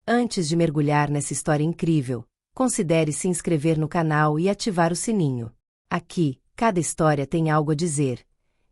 Antes de mergulhar nessa história incrível, considere se inscrever no canal e ativar o sininho. Aqui, cada história tem algo a dizer,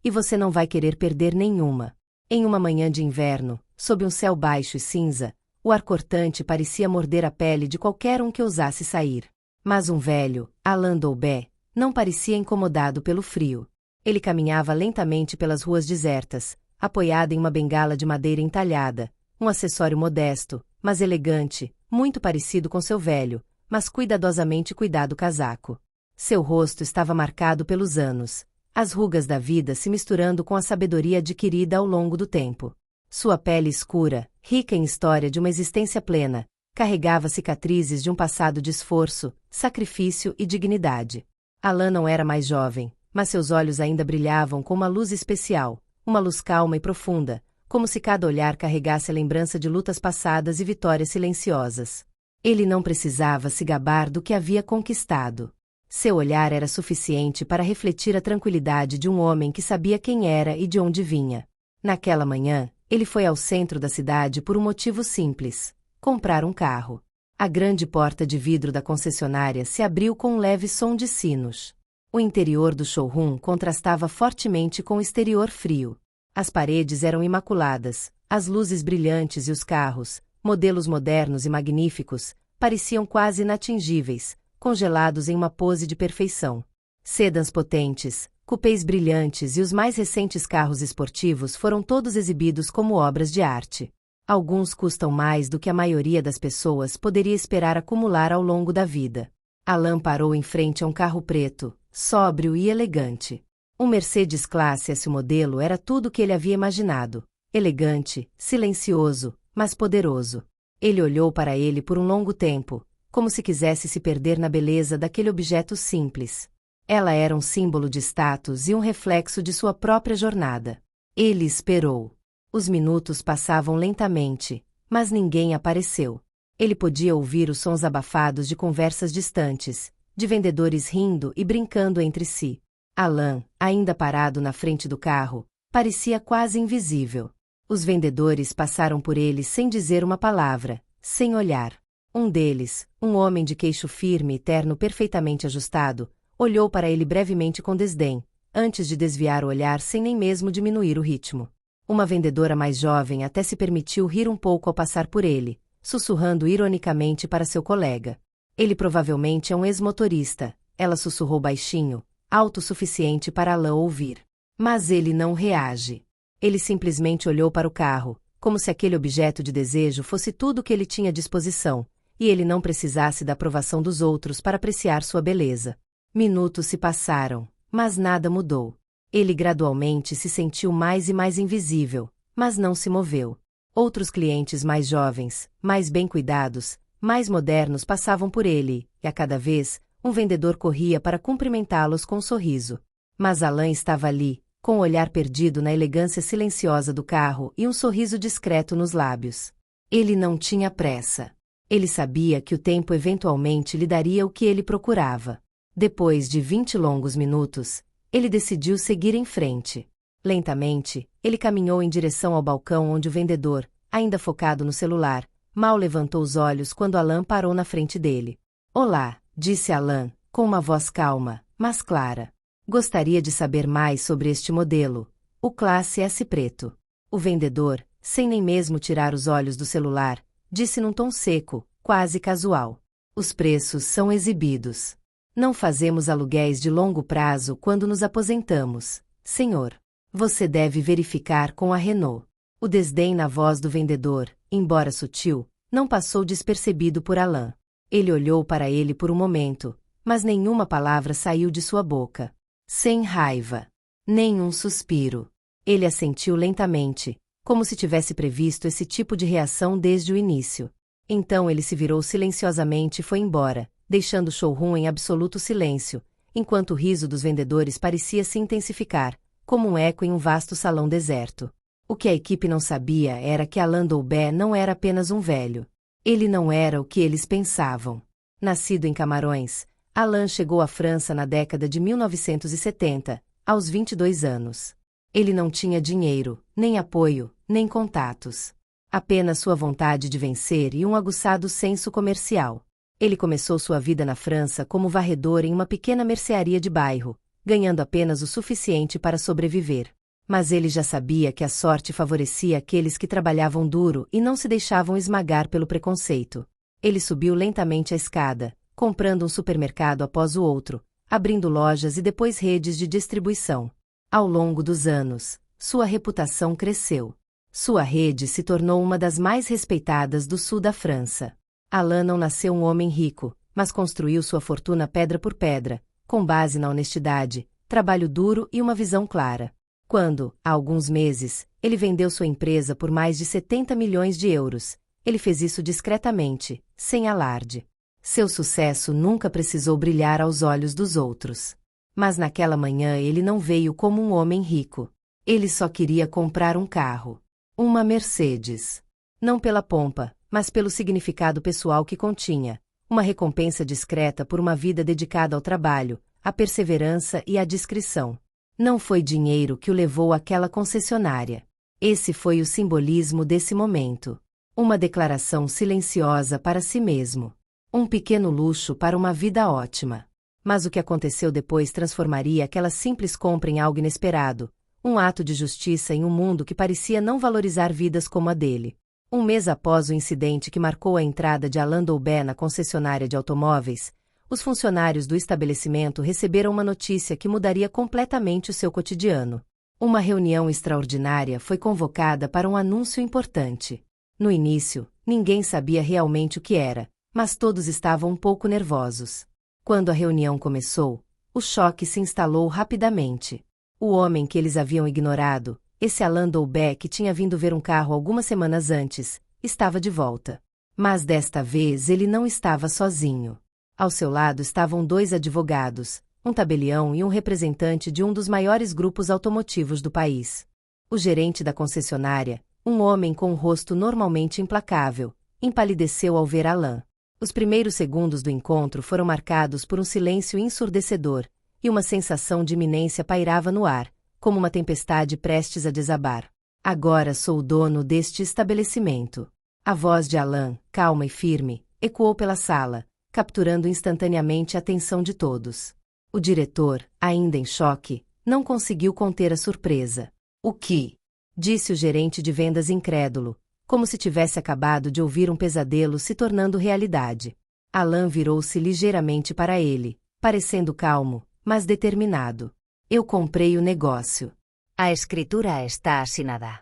e você não vai querer perder nenhuma. Em uma manhã de inverno, sob um céu baixo e cinza, o ar cortante parecia morder a pele de qualquer um que ousasse sair. Mas um velho, Alain Doubet, não parecia incomodado pelo frio. Ele caminhava lentamente pelas ruas desertas, apoiado em uma bengala de madeira entalhada, um acessório modesto, mas elegante, muito parecido com seu velho, mas cuidadosamente cuidado casaco. Seu rosto estava marcado pelos anos, as rugas da vida se misturando com a sabedoria adquirida ao longo do tempo. Sua pele escura, rica em história de uma existência plena, carregava cicatrizes de um passado de esforço, sacrifício e dignidade. Alain não era mais jovem, mas seus olhos ainda brilhavam com uma luz especial, uma luz calma e profunda, como se cada olhar carregasse a lembrança de lutas passadas e vitórias silenciosas. Ele não precisava se gabar do que havia conquistado. Seu olhar era suficiente para refletir a tranquilidade de um homem que sabia quem era e de onde vinha. Naquela manhã, ele foi ao centro da cidade por um motivo simples: comprar um carro. A grande porta de vidro da concessionária se abriu com um leve som de sinos. O interior do showroom contrastava fortemente com o exterior frio. As paredes eram imaculadas, as luzes brilhantes e os carros, modelos modernos e magníficos, pareciam quase inatingíveis, congelados em uma pose de perfeição. Sedãs potentes, cupês brilhantes e os mais recentes carros esportivos foram todos exibidos como obras de arte. Alguns custam mais do que a maioria das pessoas poderia esperar acumular ao longo da vida. Alain parou em frente a um carro preto, sóbrio e elegante. Um Mercedes Classe S modelo era tudo o que ele havia imaginado. Elegante, silencioso, mas poderoso. Ele olhou para ele por um longo tempo, como se quisesse se perder na beleza daquele objeto simples. Ela era um símbolo de status e um reflexo de sua própria jornada. Ele esperou. Os minutos passavam lentamente, mas ninguém apareceu. Ele podia ouvir os sons abafados de conversas distantes, de vendedores rindo e brincando entre si. Alain, ainda parado na frente do carro, parecia quase invisível. Os vendedores passaram por ele sem dizer uma palavra, sem olhar. Um deles, um homem de queixo firme e terno perfeitamente ajustado, olhou para ele brevemente com desdém, antes de desviar o olhar sem nem mesmo diminuir o ritmo. Uma vendedora mais jovem até se permitiu rir um pouco ao passar por ele, sussurrando ironicamente para seu colega. Ele provavelmente é um ex-motorista, ela sussurrou baixinho, alto o suficiente para Alain ouvir. Mas ele não reage. Ele simplesmente olhou para o carro, como se aquele objeto de desejo fosse tudo o que ele tinha à disposição, e ele não precisasse da aprovação dos outros para apreciar sua beleza. Minutos se passaram, mas nada mudou. Ele gradualmente se sentiu mais e mais invisível, mas não se moveu. Outros clientes mais jovens, mais bem cuidados, mais modernos passavam por ele, e a cada vez, um vendedor corria para cumprimentá-los com um sorriso. Mas Alain estava ali, com o olhar perdido na elegância silenciosa do carro e um sorriso discreto nos lábios. Ele não tinha pressa. Ele sabia que o tempo eventualmente lhe daria o que ele procurava. Depois de 20 longos minutos, ele decidiu seguir em frente. Lentamente, ele caminhou em direção ao balcão onde o vendedor, ainda focado no celular, mal levantou os olhos quando Alain parou na frente dele. "Olá", disse Alain, com uma voz calma, mas clara. "Gostaria de saber mais sobre este modelo, o Classe S preto." O vendedor, sem nem mesmo tirar os olhos do celular, disse num tom seco, quase casual: "Os preços são exibidos. Não fazemos aluguéis de longo prazo quando nos aposentamos, senhor. Você deve verificar com a Renault." O desdém na voz do vendedor, embora sutil, não passou despercebido por Alain. Ele olhou para ele por um momento, mas nenhuma palavra saiu de sua boca. Sem raiva. Nem um suspiro. Ele assentiu lentamente, como se tivesse previsto esse tipo de reação desde o início. Então ele se virou silenciosamente e foi embora, deixando o showroom em absoluto silêncio, enquanto o riso dos vendedores parecia se intensificar, como um eco em um vasto salão deserto. O que a equipe não sabia era que Alain Doubet não era apenas um velho. Ele não era o que eles pensavam. Nascido em Camarões, Alain chegou à França na década de 1970, aos 22 anos. Ele não tinha dinheiro, nem apoio, nem contatos. Apenas sua vontade de vencer e um aguçado senso comercial. Ele começou sua vida na França como varredor em uma pequena mercearia de bairro, ganhando apenas o suficiente para sobreviver. Mas ele já sabia que a sorte favorecia aqueles que trabalhavam duro e não se deixavam esmagar pelo preconceito. Ele subiu lentamente a escada, comprando um supermercado após o outro, abrindo lojas e depois redes de distribuição. Ao longo dos anos, sua reputação cresceu. Sua rede se tornou uma das mais respeitadas do sul da França. Alain não nasceu um homem rico, mas construiu sua fortuna pedra por pedra, com base na honestidade, trabalho duro e uma visão clara. Quando, há alguns meses, ele vendeu sua empresa por mais de 70 milhões de euros, ele fez isso discretamente, sem alarde. Seu sucesso nunca precisou brilhar aos olhos dos outros. Mas naquela manhã ele não veio como um homem rico. Ele só queria comprar um carro. Uma Mercedes. Não pela pompa, mas pelo significado pessoal que continha. Uma recompensa discreta por uma vida dedicada ao trabalho, à perseverança e à discrição. Não foi dinheiro que o levou àquela concessionária. Esse foi o simbolismo desse momento. Uma declaração silenciosa para si mesmo. Um pequeno luxo para uma vida ótima. Mas o que aconteceu depois transformaria aquela simples compra em algo inesperado. Um ato de justiça em um mundo que parecia não valorizar vidas como a dele. Um mês após o incidente que marcou a entrada de Alain Doubet na concessionária de automóveis, os funcionários do estabelecimento receberam uma notícia que mudaria completamente o seu cotidiano. Uma reunião extraordinária foi convocada para um anúncio importante. No início, ninguém sabia realmente o que era, mas todos estavam um pouco nervosos. Quando a reunião começou, o choque se instalou rapidamente. O homem que eles haviam ignorado, esse Alain Doubet que tinha vindo ver um carro algumas semanas antes, estava de volta. Mas desta vez ele não estava sozinho. Ao seu lado estavam 2 advogados, um tabelião e um representante de um dos maiores grupos automotivos do país. O gerente da concessionária, um homem com um rosto normalmente implacável, empalideceu ao ver Alain. Os primeiros segundos do encontro foram marcados por um silêncio ensurdecedor, e uma sensação de iminência pairava no ar, como uma tempestade prestes a desabar. Agora sou o dono deste estabelecimento. A voz de Alain, calma e firme, ecoou pela sala, capturando instantaneamente a atenção de todos. O diretor, ainda em choque, não conseguiu conter a surpresa. O que? Disse o gerente de vendas incrédulo, como se tivesse acabado de ouvir um pesadelo se tornando realidade. Alain virou-se ligeiramente para ele, parecendo calmo, mas determinado. Eu comprei o negócio. A escritura está assinada.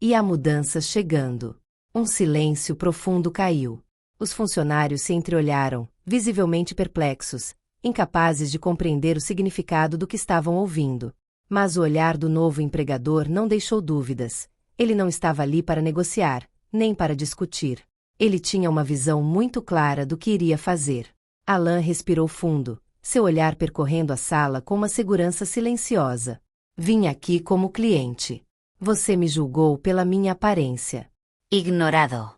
E há mudanças chegando. Um silêncio profundo caiu. Os funcionários se entreolharam, visivelmente perplexos, incapazes de compreender o significado do que estavam ouvindo. Mas o olhar do novo empregador não deixou dúvidas. Ele não estava ali para negociar, nem para discutir. Ele tinha uma visão muito clara do que iria fazer. Alain respirou fundo, seu olhar percorrendo a sala com uma segurança silenciosa. Vim aqui como cliente. Você me julgou pela minha aparência. Ignorado.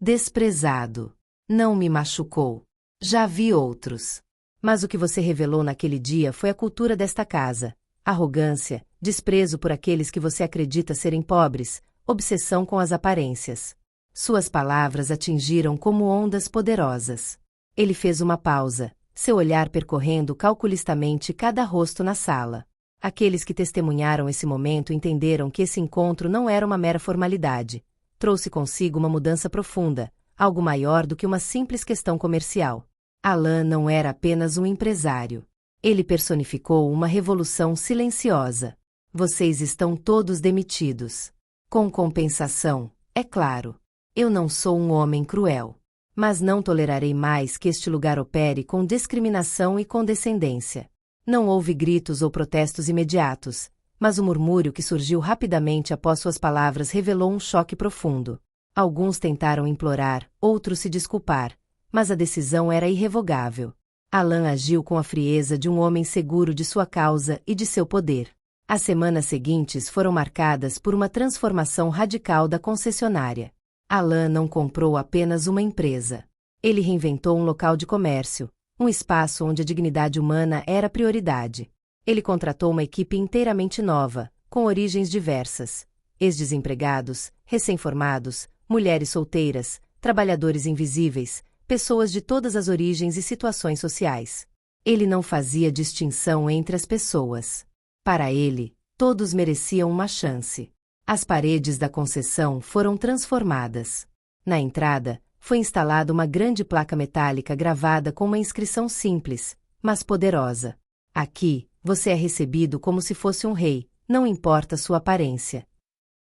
Desprezado. Não me machucou. Já vi outros. Mas o que você revelou naquele dia foi a cultura desta casa. Arrogância, desprezo por aqueles que você acredita serem pobres, obsessão com as aparências. Suas palavras atingiram como ondas poderosas. Ele fez uma pausa, seu olhar percorrendo calculistamente cada rosto na sala. Aqueles que testemunharam esse momento entenderam que esse encontro não era uma mera formalidade. Trouxe consigo uma mudança profunda, algo maior do que uma simples questão comercial. Alain não era apenas um empresário. Ele personificou uma revolução silenciosa. Vocês estão todos demitidos. Com compensação, é claro. Eu não sou um homem cruel. Mas não tolerarei mais que este lugar opere com discriminação e condescendência. Não houve gritos ou protestos imediatos, mas o murmúrio que surgiu rapidamente após suas palavras revelou um choque profundo. Alguns tentaram implorar, outros se desculpar, mas a decisão era irrevogável. Alain agiu com a frieza de um homem seguro de sua causa e de seu poder. As semanas seguintes foram marcadas por uma transformação radical da concessionária. Alain não comprou apenas uma empresa. Ele reinventou um local de comércio, um espaço onde a dignidade humana era prioridade. Ele contratou uma equipe inteiramente nova, com origens diversas. Ex-desempregados, recém-formados, mulheres solteiras, trabalhadores invisíveis, pessoas de todas as origens e situações sociais. Ele não fazia distinção entre as pessoas. Para ele, todos mereciam uma chance. As paredes da concessão foram transformadas. Na entrada, foi instalada uma grande placa metálica gravada com uma inscrição simples, mas poderosa. Aqui, você é recebido como se fosse um rei, não importa sua aparência.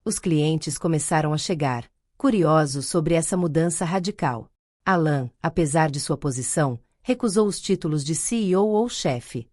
Os clientes começaram a chegar, curiosos sobre essa mudança radical. Alan, apesar de sua posição, recusou os títulos de CEO ou chefe.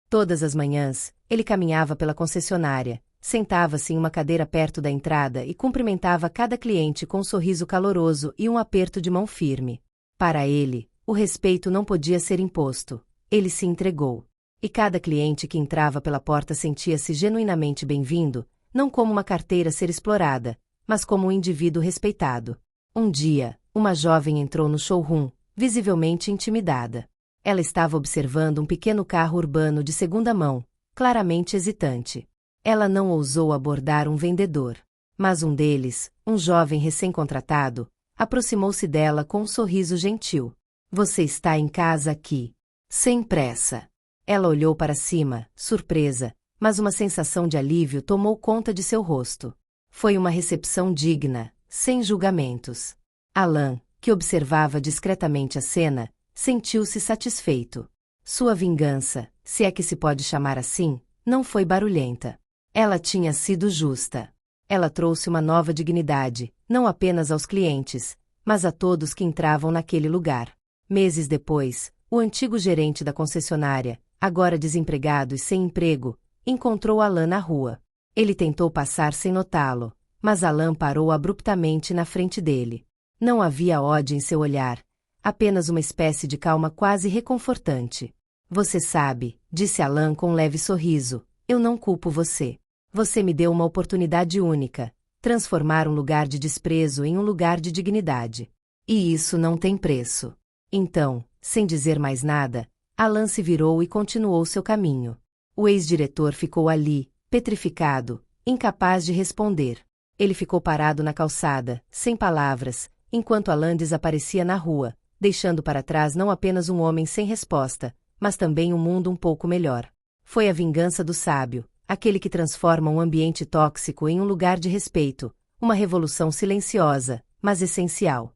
Todas as manhãs, ele caminhava pela concessionária, sentava-se em uma cadeira perto da entrada e cumprimentava cada cliente com um sorriso caloroso e um aperto de mão firme. Para ele, o respeito não podia ser imposto. Ele se entregou. E cada cliente que entrava pela porta sentia-se genuinamente bem-vindo, não como uma carteira a ser explorada, mas como um indivíduo respeitado. Um dia, uma jovem entrou no showroom, visivelmente intimidada. Ela estava observando um pequeno carro urbano de segunda mão, claramente hesitante. Ela não ousou abordar um vendedor. Mas um deles, um jovem recém-contratado, aproximou-se dela com um sorriso gentil. Você está em casa aqui. Sem pressa. Ela olhou para cima, surpresa, mas uma sensação de alívio tomou conta de seu rosto. Foi uma recepção digna, sem julgamentos. Alan, que observava discretamente a cena, sentiu-se satisfeito. Sua vingança, se é que se pode chamar assim, não foi barulhenta. Ela tinha sido justa. Ela trouxe uma nova dignidade, não apenas aos clientes, mas a todos que entravam naquele lugar. Meses depois, o antigo gerente da concessionária, agora desempregado e sem emprego, encontrou Alan na rua. Ele tentou passar sem notá-lo, mas Alan parou abruptamente na frente dele. Não havia ódio em seu olhar, apenas uma espécie de calma quase reconfortante. Você sabe, disse Alan com um leve sorriso, eu não culpo você. Você me deu uma oportunidade única, transformar um lugar de desprezo em um lugar de dignidade. E isso não tem preço. Então, sem dizer mais nada, Alan se virou e continuou seu caminho. O ex-diretor ficou ali, petrificado, incapaz de responder. Ele ficou parado na calçada, sem palavras, enquanto Alan desaparecia na rua, deixando para trás não apenas um homem sem resposta, mas também um mundo um pouco melhor. Foi a vingança do sábio, aquele que transforma um ambiente tóxico em um lugar de respeito, uma revolução silenciosa, mas essencial.